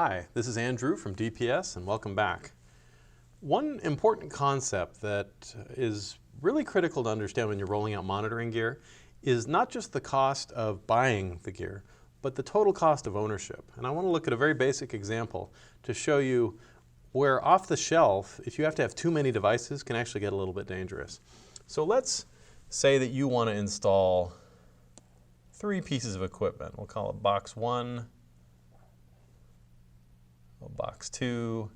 Hi, this is Andrew from DPS and welcome back. One important concept that is really critical to understand when you're rolling out monitoring gear is not just the cost of buying the gear, but the total cost of ownership. And I want to look at a very basic example to show you where off the shelf, if you have to have too many devices, can actually get a little bit dangerous. So let's say that you want to install 3 pieces of equipment. We'll call it box 1, box 2,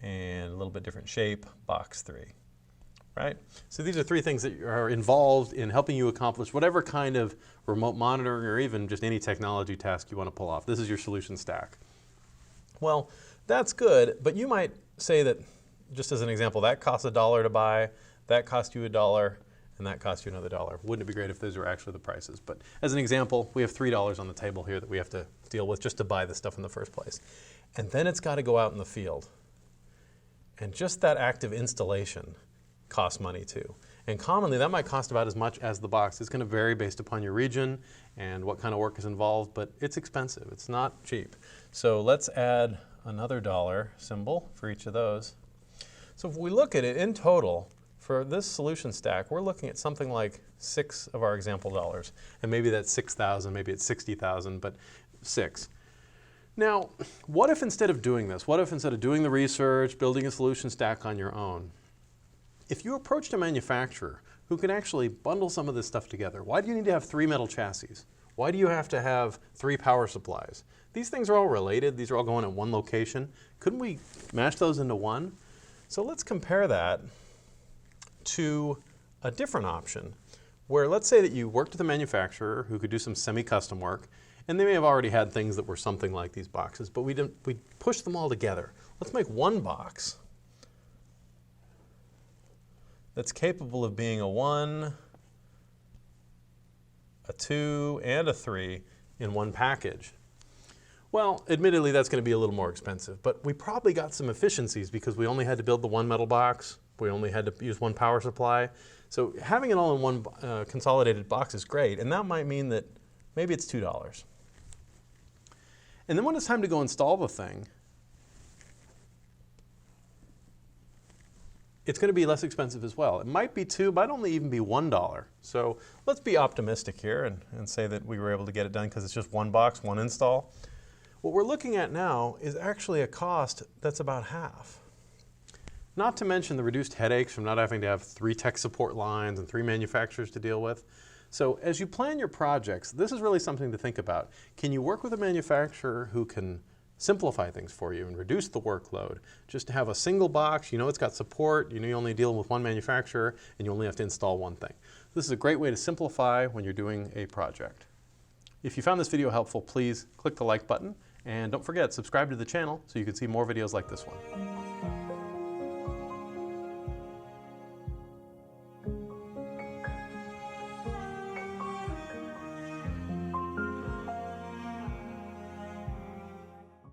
and a little bit different shape, box 3, right? So these are 3 things that are involved in helping you accomplish whatever kind of remote monitoring or even just any technology task you want to pull off. This is your solution stack. Well, that's good, but you might say that, just as an example, that costs $1 to buy, that costs you $1, and that costs you another $1. Wouldn't it be great if those were actually the prices? But as an example, we have $3 on the table here that we have to deal with just to buy the stuff in the first place. And then it's got to go out in the field. And just that active installation costs money too. And commonly that might cost about as much as the box. It's going to vary based upon your region and what kind of work is involved, but it's expensive. It's not cheap. So let's add another $1 symbol for each of those. So if we look at it in total, for this solution stack, we're looking at something like 6 of our example dollars. And maybe that's 6,000, maybe it's 60,000, but 6. Now, what if instead of doing this, what if instead of doing the research, building a solution stack on your own, if you approached a manufacturer who can actually bundle some of this stuff together? Why do you need to have 3 metal chassis? Why do you have to have 3 power supplies? These things are all related. These are all going at one location. Couldn't we mash those into one? So let's compare that to a different option where let's say that you worked with a manufacturer who could do some semi-custom work, and they may have already had things that were something like these boxes, but we pushed them all together. Let's make one box that's capable of being a 1, a 2, and a 3 in one package. Well, admittedly, that's going to be a little more expensive, but we probably got some efficiencies because we only had to build the 1 metal box. We only had to use 1 power supply. So having it all in one consolidated box is great, and that might mean that maybe it's $2. And then when it's time to go install the thing, it's going to be less expensive as well. It might be 2, might only even be $1. So let's be optimistic here and say that we were able to get it done because it's just 1 box, 1 install. What we're looking at now is actually a cost that's about half. Not to mention the reduced headaches from not having to have 3 tech support lines and 3 manufacturers to deal with. So as you plan your projects, this is really something to think about. Can you work with a manufacturer who can simplify things for you and reduce the workload? Just to have a single box, you know it's got support, you know you only deal with 1 manufacturer, and you only have to install 1 thing. This is a great way to simplify when you're doing a project. If you found this video helpful, please click the like button, and don't forget, subscribe to the channel so you can see more videos like this one.